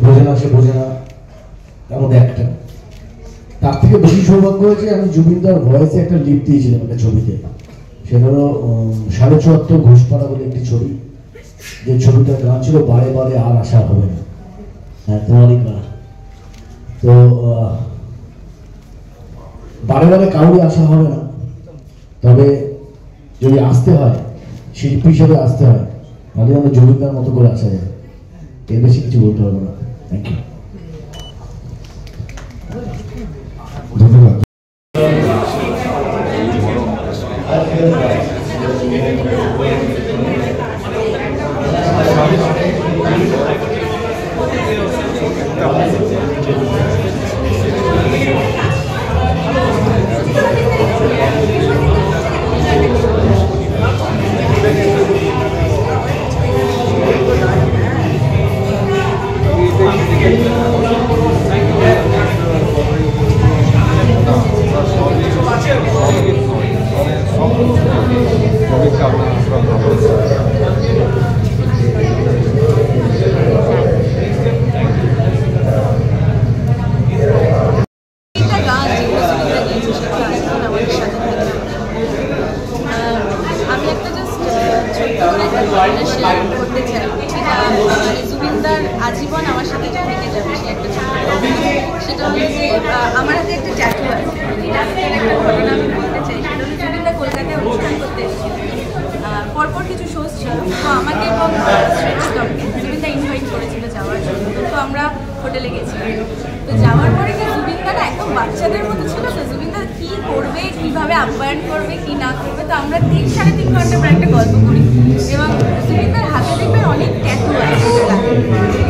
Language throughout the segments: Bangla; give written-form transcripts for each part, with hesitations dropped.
বোঝে না, সে বোঝে না, তার মধ্যে একটা। তার থেকে বেশি সৌভাগ্য হয়েছে আমি জুবিনদার ভয়েসে একটা লিপ দিয়েছিলাম একটা ছবিতে। সেটা হলো ৭৭.৫ ঘোষপাড়া বলে একটি ছবি, যে ছবিটার গান ছিল বারে বারে আর আসা হবে না। হ্যাঁ, তোমারই গান। তো বারে বারে কাউরে আসা হবে না, তবে যদি আসতে হয় শিল্পী হিসেবে আসতে হয়, তাহলে আমরা জমিদার মতো করে আসা যায়। এর বেশি কিছু বলতে পারবো না। থ্যাংক ইউ, ধন্যবাদ। জুবিনদার আজীবন আমার সাথে থেকে যাবে সে একটা সেটা হলো যে আমার হাতে একটা ট্যাটু আছে। একটা ঘটনা আমি বলতে চাই, সেটা হলো জুবিনদা কলকাতায় অনুষ্ঠান করতে এসেছিল, পরপর কিছু শোজ ছিল, তো আমাকে এবং জুবিনদা ইনভাইট করেছিল যাওয়ার জন্য। তো আমরা হোটেলে গেছিলাম। তো যাওয়ার পরে কি জুবিনদা না একদম বাচ্চাদের মতো ছিল। তো জুবিনদা কী করবে, কীভাবে আপ্যায়ন করবে, কী না করবে, তো আমরা ৩-৩.৫ ঘন্টা পর একটা গল্প করি এবং জুবিনদার হাতে দেখবেন অনেক ট্যাটু আছে।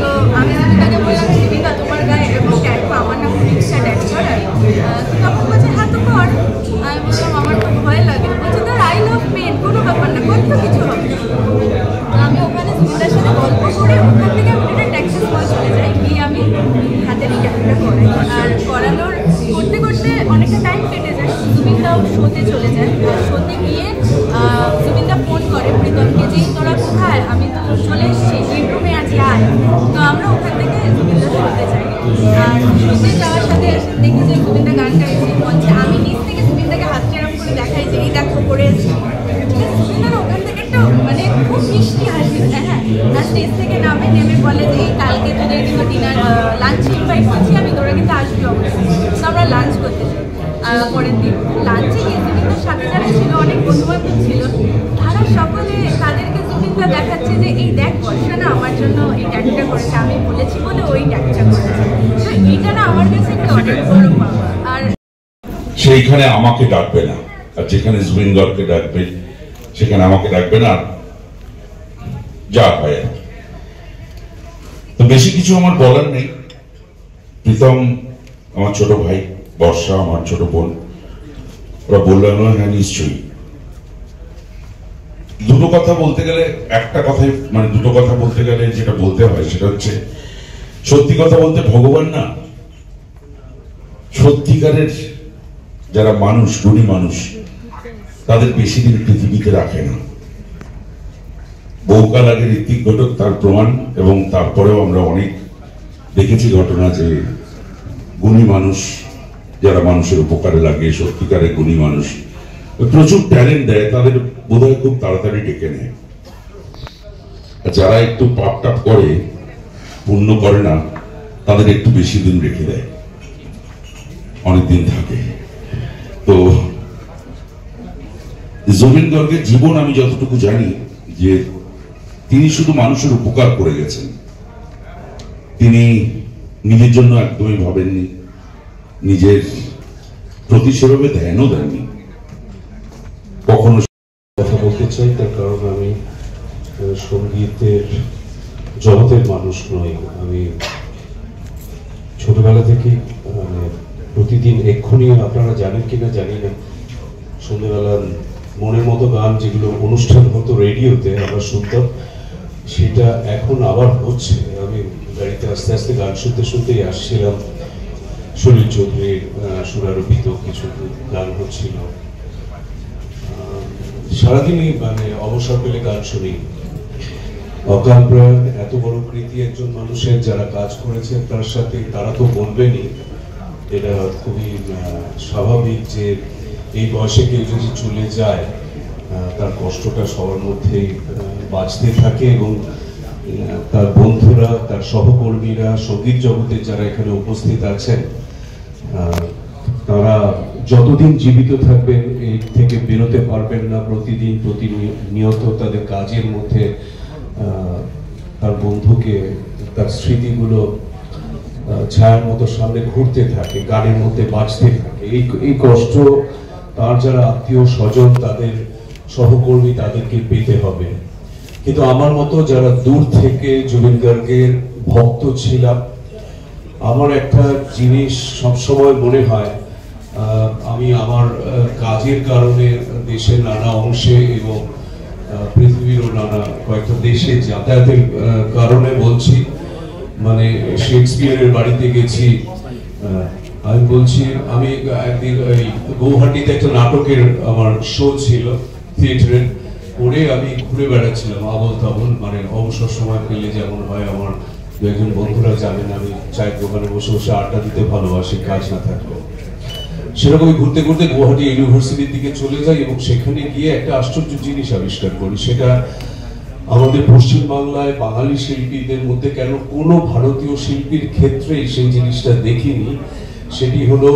তো আমি জুবিনদাকে বললাম, জুবিনদা তোমার গায়ে এরকম ট্যাটু, আমার না খুব ইচ্ছা ট্যাটু করার। তো তখন বলছে হ্যাঁ তো কর। আমি বললাম আমার তো ভয় লাগে। বলছে তোর আই লাভ পেন, কোনো ব্যাপার না, কত কিছু হবে। তো আমি ওখানে জুবিনদার সাথে গল্প করে ওখান থেকে আমি ডিরেক্ট অ্যাক্সেস করে চলে যাই, গিয়ে আমি হাতের এই ট্যাটুটা করাই। আর করানোর করতে করতে অনেকটা টাইম কেটে যায়। জুবিনদাও শোতে চলে যায়। শোতে গিয়ে জুবিনদা ফোন করে প্রীতমকে যে তোরা কোথায়, আমি তো চলে এসেছি, গ্রিন রুমে আছি আয়। তো আমরা ওখান থেকে জুবিনদার শোতে যাই। আর শোতে যাওয়ার সাথে দেখি যে জুবিনদা গান গাইছে মঞ্চে। আমি নিচ থেকে জুবিনদাকে হাতটা এরকম করে দেখাই যে এই দেখো করে এসেছি। জুবিনদার ওখান থেকে একটা মানে খুব মিষ্টি হাসি। হ্যাঁ, আর স্টেজ থেকে নেমে বলে যে কালকে তোদের কিন্তু ডিনার লাঞ্চ ইনভাইট করছি আমি, তোরা কিন্তু আসবি অবশ্যই। তো আমরা লাঞ্চ করতে যাই। পরের দিন লাঞ্চে গিয়ে জুবিনদার সাথে যারা ছিল, অনেক বন্ধুবান্ধব ছিল, তারা সকলে তাদেরকে জুবিনদা দেখাচ্ছে যে এই দেখ বর্ষা না আমার জন্য এই ট্যাটুটা করেছে, আমি বলেছি বলে ওই ট্যাটুটা করেছে। তো এটা না আমার কাছে একটা অনেক বড় পাওয়া। আর সেইখানে আমাকে ডাকবে না, আর যেখানে জুবিনদাকে ডাকবে সেখানে আমাকে ডাকবে না। যা হয় তো বেশি কিছু আমার বলার নেই। প্রীতম আমার ছোট ভাই, বর্ষা আমার ছোট বোন, ওরা বললো হ্যাঁ নিশ্চয়ই। দুটো কথা বলতে গেলে একটা কথাই, মানে দুটো কথা বলতে গেলে যেটা বলতে হয় সেটা হচ্ছে সত্যি কথা বলতে ভগবান না সত্যিকারের যারা মানুষ, গুণী মানুষ, তাদের বেশি দিন পৃথিবীতে রাখে না। বহুকাল আগে ঋত্বিক ঘটক তার প্রমাণ, এবং তারপরেও আমরা অনেক দেখেছি ঘটনা যে গুণী মানুষ যারা মানুষের উপকারে লাগে, সত্যিকারের গুণী মানুষ, প্রচুর ট্যালেন্ট দেয়, তাদের বোধহয় খুব তাড়াতাড়ি ডেকে নেয়। যারা একটু পাপ টাপ করে, পুণ্য করে না, তাদের একটু বেশি দিন রেখে দেয়, অনেকদিন থাকে। তো জুবিন গার্গের জীবন আমি যতটুকু জানি যে তিনি শুধু মানুষের উপকার করে গেছেন, তিনি নিজের জন্য একদমই ভাবেননি, নিজের প্রতি সেভাবে ধ্যানও দেননি কখনো। কথা বলতে চাই তার কারণ আমি সঙ্গীতের জগতের মানুষ নই। আমি ছোটবেলা থেকেই মানে প্রতিদিন এক্ষুনি, আপনারা জানেন কিনা জানি না, সন্ধ্যেবেলা মনের মতো গান যেগুলো অনুষ্ঠান হতো রেডিওতে আমরা শুনতাম, সেটা এখন আবার হচ্ছে। আমি গাড়িতে আস্তে আস্তে গান শুনতে শুনতেই আসছিলাম, সলিল চৌধুরীর সুরারোপিত কিছু গান হচ্ছিল। সারাদিনই মানে অবসর পেলে গান শুনি। অকাল প্রয়াণ এত বড় কৃতি একজন মানুষের, যারা কাজ করেছে তার সাথে, তারা তো বলবেনই। এটা খুবই স্বাভাবিক যে এই বয়সে কেউ যদি চলে যায় তার কষ্টটা সবার মধ্যেই বাঁচতে থাকে, এবং তার বন্ধুরা, তার সহকর্মীরা, সঙ্গীত জগতের যারা এখানে উপস্থিত আছেন, তারা যতদিন জীবিত থাকবেন এই থেকে বেরোতে পারবেন না। প্রতিদিন প্রতিনিয়ত তাদের কাজের মধ্যে তার বন্ধুকে, তার স্মৃতিগুলো ছায়ার মতো সামনে ঘুরতে থাকে, গানের মধ্যে বাঁচতে থাকে। এই কষ্ট তার যারা আত্মীয় স্বজন, তাদের সহকর্মী, তাদেরকে পেতে হবে। কিন্তু আমার মতো যারা দূর থেকে জুবিন গার্গের ভক্ত ছিলাম, আমার একটা জিনিস সবসময় মনে হয়, আমি আমার কাজের কারণে দেশের নানা অংশে এবং পৃথিবীরও নানা কয়েকটা দেশে যাতায়াতের কারণে বলছি, মানে শেক্সপিয়ারের বাড়িতে গেছি, আমি বলছি, আমি একদিন গৌহাটিতে একটা নাটকের আমার শো ছিল থিয়েটারের, করে আমি ঘুরে বেড়াচ্ছিলাম আবল তাবল, মানে অবসর সময় পেলে যেমন হয়, আমার দু একজন বন্ধুরা জানেন আমি চায়ের দোকানে বসে বসে আড্ডা দিতে ভালোবাসি কাজ না থাকলে। সেরকমই ঘুরতে ঘুরতে গুয়াহাটি ইউনিভার্সিটির দিকে চলে যাই, এবং সেখানে গিয়ে একটা আশ্চর্য জিনিস আবিষ্কার করি। সেটা আমাদের পশ্চিমবাংলায় বাঙালি শিল্পীদের মধ্যে কেন কোনো ভারতীয় শিল্পীর ক্ষেত্রে সেই জিনিসটা দেখিনি। সেটি হলো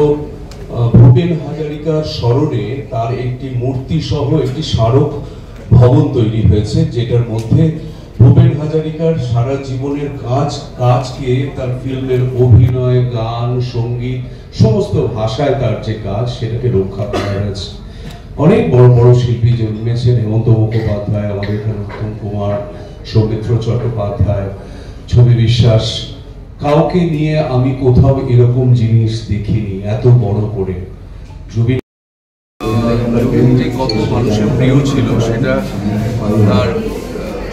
ভূপেন হাজারিকার স্মরণে তার একটি মূর্তি সহ একটি স্মারক ভবন তৈরি হয়েছে, যেটার মধ্যে ভূপেন হাজারিকার সারা জীবনের কাজকে, তার ফিল্মের অভিনয়, গান, সঙ্গীত, সমস্ত ভাষায় তার যে কাজ, সেটাকে রক্ষা করা হয়েছে। অনেক বড় বড় শিল্পী জন্মেছেন, হেমন্ত মুখোপাধ্যায়, আমাদের এখানে উত্তম কুমার, সৌমিত্র চট্টোপাধ্যায়, ছবি বিশ্বাস, কাউকে নিয়ে আমি কোথাও এরকম জিনিস দেখিনি এত বড় করে। জুবিন যে কত মানুষের প্রিয় ছিল, সেটা তার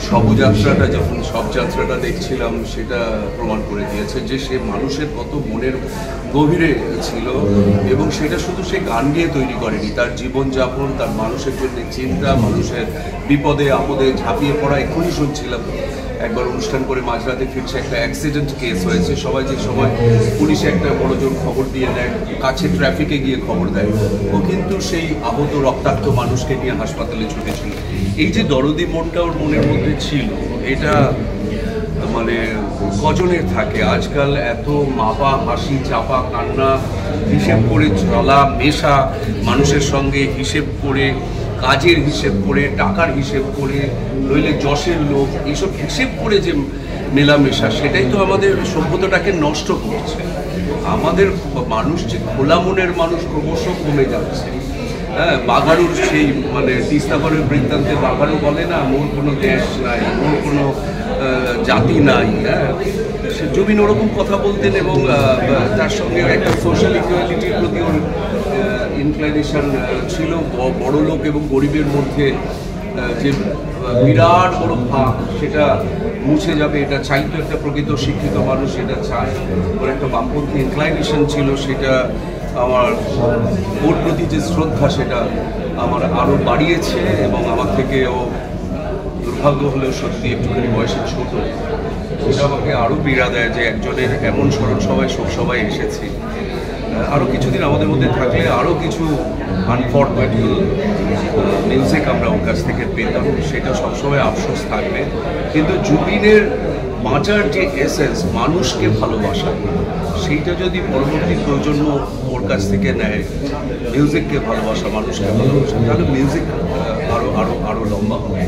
শবযাত্রাটা, যখন শবযাত্রাটা দেখছিলাম, সেটা প্রমাণ করে দিয়েছে যে সে মানুষের কত মনের গভীরে ছিল। এবং সেটা শুধু সে গান গিয়ে তৈরি করেনি, তার জীবনযাপন, তার মানুষের জন্য চিন্তা, মানুষের বিপদে আপদে ঝাঁপিয়ে পড়া। এক্ষুনি শুনছিলাম একবার অনুষ্ঠান করে মাঝরাতে ফিরছে, একটা অ্যাক্সিডেন্ট কেস হয়েছে, সবাই যে সময় পুলিশে একটা বড় জোর খবর দিয়ে দেয়, কাছে ট্রাফিকে গিয়ে খবর দেয়, ও কিন্তু সেই আহত রক্তাক্ত মানুষকে নিয়ে হাসপাতালে ছুটেছিল। এই যে দরদি মনটা ওর মনের মধ্যে ছিল, এটা মানে কজনের থাকে আজকাল? এত মাপা হাসি, চাপা কান্না, হিসেব করে চলা মেশা, মানুষের সঙ্গে হিসেব করে, কাজের হিসেব করে, টাকার হিসেব করে, নইলে যশের লোক, এইসব হিসেব করে যে মেলামেশা, সেটাই তো আমাদের সভ্যতাটাকে নষ্ট করছে। আমাদের মানুষ যে খোলা মনের মানুষ ক্রমশ কমে যাচ্ছে। হ্যাঁ, বাঘারুর সেই মানে তিস্তাগড়ের বৃত্তান্তে বাঘারু বলে না, মোর কোনো দেশ নাই, মোর কোনো জাতি নাই। হ্যাঁ, সে জুবিন ওরকম কথা বলতেন, এবং তার সঙ্গে একটা সোশ্যাল ইকুয়ালিটির প্রতি ওর ইনক্লাইনেশন ছিল। বড় লোক এবং গরিবের মধ্যে যে বিরাট বড় ভাগ, সেটা মুছে যাবে, এটা চাইতো একটা প্রকৃত শিক্ষিত মানুষ, সেটা চায়। ওর একটা বামপন্থী ইনক্লাইনেশন ছিল, সেটা আমার ওর প্রতি যে শ্রদ্ধা, সেটা আমার আরও বাড়িয়েছে। এবং আমার থেকে ও দুর্ভাগ্য হলেও সত্যি একটুখানি বয়সে ছোট, সেটা আমাকে আরও পীড়া দেয় যে একজনের এমন স্মরণ সভায়, শোক সভায় এসেছি। আরও কিছুদিন আমাদের মধ্যে থাকলে আরও কিছু আনফরগেটেবল মিউজিক আমরা ওর কাছ থেকে পেতাম, সেটা সবসময় আফসোস থাকবে। কিন্তু জুবিনের বাঁচার যে এসেন্স, মানুষকে ভালোবাসা, সেইটা যদি পরবর্তী প্রজন্ম ওর কাছ থেকে নেয়, মিউজিককে ভালোবাসা, মানুষকে ভালোবাসা, তাহলে মিউজিক আরও আরও আরও লম্বা হবে।